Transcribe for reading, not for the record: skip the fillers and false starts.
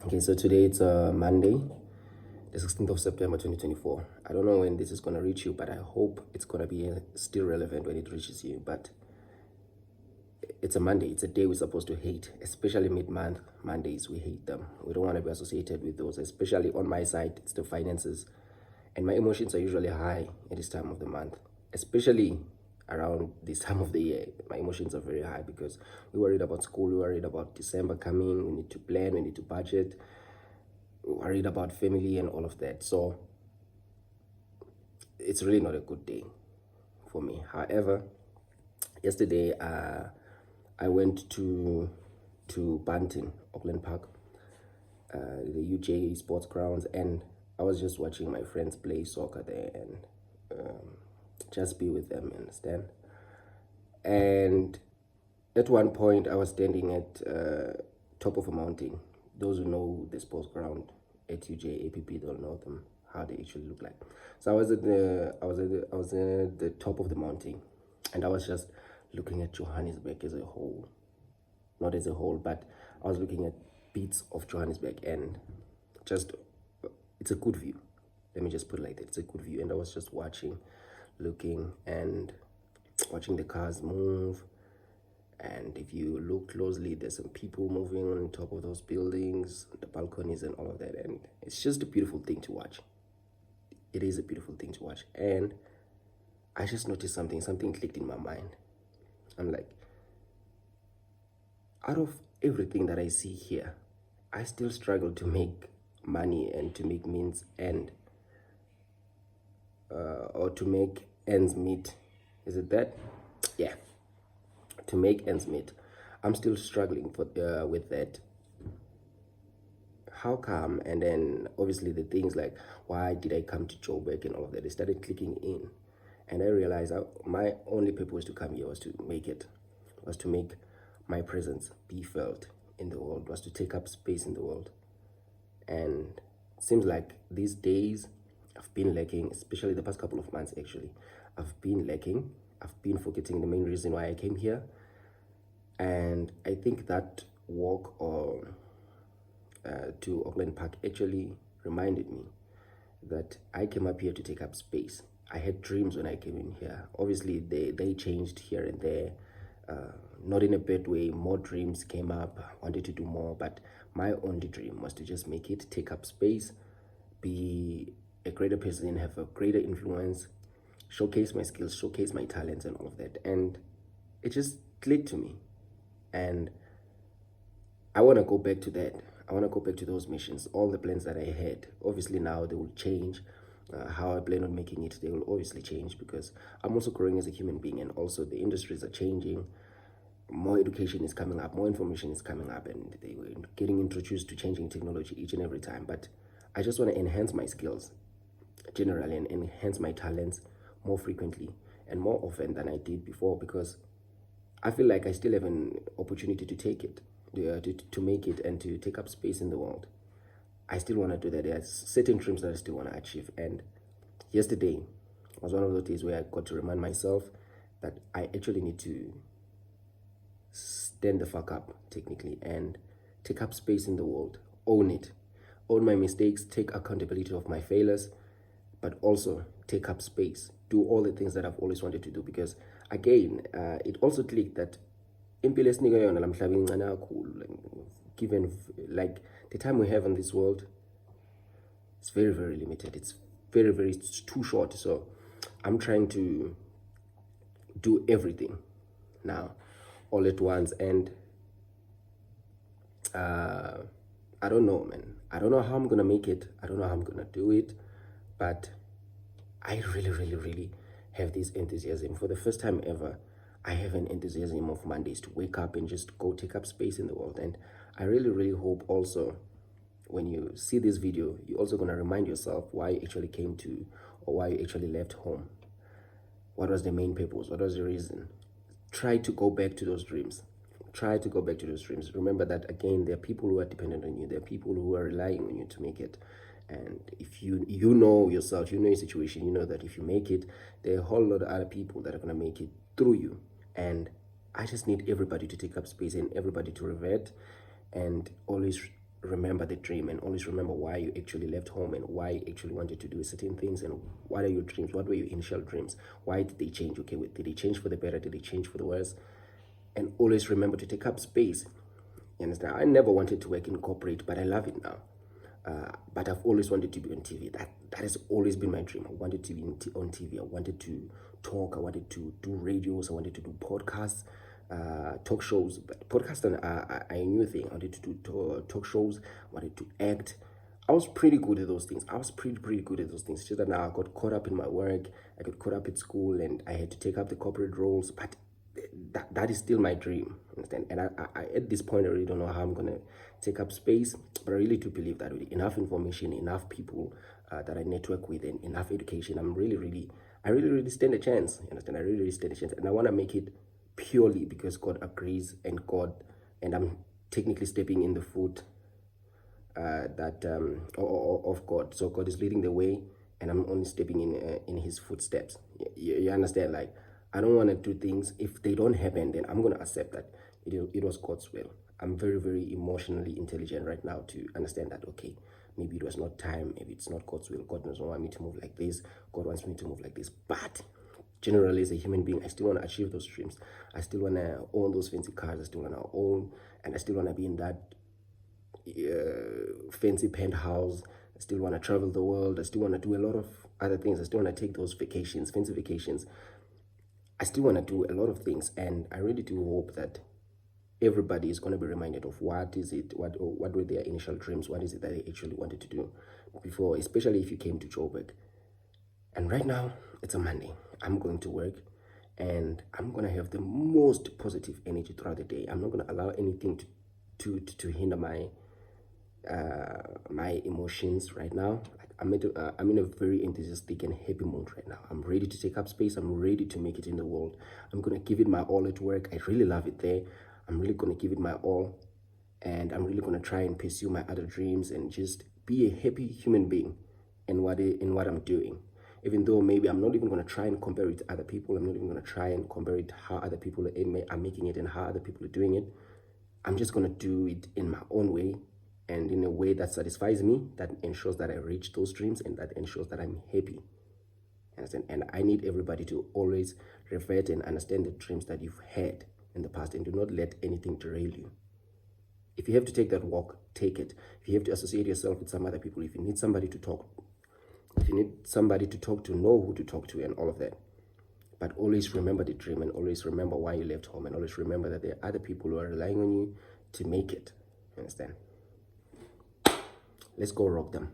Okay, so today it's Monday, the 16th of September 2024. I don't know when this is going to reach you, but I hope it's going to be still relevant when it reaches you. But it's a Monday. It's a day we're supposed to hate, especially mid-month Mondays. We hate them. We don't want to be associated with those, especially on my side. It's the finances. And my emotions are usually high at this time of the month, especially around this time of the year. My emotions are very high because we're worried about school, we're worried about December coming, we need to plan, we need to budget, we're worried about family and all of that. So it's really not a good day for me. However, yesterday I went to Bunton, Auckland Park, the UJ sports grounds, and I was just watching my friends play soccer there and just be with them, understand? And at one point I was standing at top of a mountain. Those who know the sports ground at UJ APP, they'll know them, how they actually look like. So I was at the top of the mountain, and I was just looking at Johannesburg as a whole. Not as a whole, but I was looking at bits of Johannesburg, and just, it's a good view. Let me just put it like that. It's a good view. And I was just watching, looking, and watching the cars move. And if you look closely, there's some people moving on top of those buildings, the balconies and all of that. And it's just a beautiful thing to watch. It is a beautiful thing to watch. And I just noticed something clicked in my mind. I'm like, out of everything that I see here, I still struggle to make money and to make means end, or to make ends meet. Is it that? Yeah, to make ends meet. I'm still struggling with that. How come? And then obviously the things like, why did I come to Joburg and all of that, they started clicking in. And I realized my only purpose to come here was to make it, was to make my presence be felt in the world, was to take up space in the world. And it seems like these days I've been lacking, especially the past couple of months actually. I've been lacking. I've been forgetting the main reason why I came here. And I think that walk to Auckland Park actually reminded me that I came up here to take up space. I had dreams when I came in here. Obviously, they changed here and there. Not in a bad way. More dreams came up. I wanted to do more, but my only dream was to just make it, take up space, be a greater person, have a greater influence, showcase my skills, showcase my talents and all of that. And it just clicked to me. And I want to go back to that. I want to go back to those missions, all the plans that I had. Obviously now they will change. How I plan on making it, they will obviously change because I'm also growing as a human being, and also the industries are changing. More education is coming up, more information is coming up, and they were getting introduced to changing technology each and every time. But I just want to enhance my skills generally and enhance my talents more frequently and more often than I did before, because I feel like I still have an opportunity to take it, to make it and to take up space in the world. I still want to do that. There's certain dreams that I still want to achieve. And yesterday was one of those days where I got to remind myself that I actually need to stand the fuck up, technically, and take up space in the world. Own it. Own my mistakes, take accountability of my failures, but also take up space. Do all the things that I've always wanted to do. Because again, it also clicked that given like the time we have in this world, it's very, very limited. It's very, very, it's too short. So I'm trying to do everything now all at once. And I don't know, man. I don't know how I'm gonna make it. I don't know how I'm gonna do it, but I really, really, really have this enthusiasm. For the first time ever, I have an enthusiasm of Mondays to wake up and just go take up space in the world. And I really, really hope also when you see this video, you're also going to remind yourself why you actually came to, or why you actually left home. What was the main purpose? What was the reason? Try to go back to those dreams. Try to go back to those dreams. Remember that, again, there are people who are dependent on you. There are people who are relying on you to make it. And if you know yourself, you know your situation, you know that if you make it, there are a whole lot of other people that are going to make it through you. And I just need everybody to take up space and everybody to revert and always remember the dream, and always remember why you actually left home and why you actually wanted to do certain things, and what are your dreams, what were your initial dreams, why did they change? Okay, did they change for the better, did they change for the worse? And always remember to take up space. You understand? I never wanted to work in corporate, but I love it now. But I've always wanted to be on TV. That has always been my dream. I wanted to be on TV. I wanted to talk. I wanted to do radios. I wanted to do podcasts, talk shows. But podcasts are a new thing. I wanted to do talk shows. I wanted to act. I was pretty good at those things. I was pretty good at those things. It's just that now I got caught up in my work. I got caught up at school, and I had to take up the corporate roles. But that is still my dream, understand? And I at this point I really don't know how I'm gonna take up space, but I really do believe that with enough information, enough people that I network with, and enough education, I really stand a chance. You understand? I really stand a chance, and I want to make it purely because God agrees, and I'm technically stepping in the foot of God. So God is leading the way, and I'm only stepping in His footsteps. You understand? Like, I don't want to do things, if they don't happen, then I'm going to accept that it was God's will. I'm very emotionally intelligent right now to understand that, okay, maybe it was not time, maybe it's not God's will. God doesn't want me to move like this. God wants me to move like this. But generally, as a human being, I still want to achieve those dreams. I still want to own those fancy cars. I still want to own, and I still want to be in that fancy penthouse. I still want to travel the world. I still want to do a lot of other things. I still want to take those vacations, fancy vacations. I still want to do a lot of things, and I really do hope that everybody is going to be reminded of what were their initial dreams, what is it that they actually wanted to do before, especially if you came to Joburg. And right now, it's a Monday. I'm going to work, and I'm going to have the most positive energy throughout the day. I'm not going to allow anything to hinder my emotions right now. I'm in a very enthusiastic and happy mood right now. I'm ready to take up space. I'm ready to make it in the world. I'm going to give it my all at work. I really love it there. I'm really going to give it my all. And I'm really going to try and pursue my other dreams and just be a happy human being in what I'm doing. Even though maybe I'm not even going to try and compare it to other people. I'm not even going to try and compare it to how other people are making it and how other people are doing it. I'm just going to do it in my own way, and in a way that satisfies me, that ensures that I reach those dreams, and that ensures that I'm happy. Understand? And I need everybody to always revert and understand the dreams that you've had in the past, and do not let anything derail you. If you have to take that walk, take it. If you have to associate yourself with some other people, if you need somebody to talk, to know who to talk to, and all of that. But always remember the dream, and always remember why you left home, and always remember that there are other people who are relying on you to make it. Understand? Let's go rock them.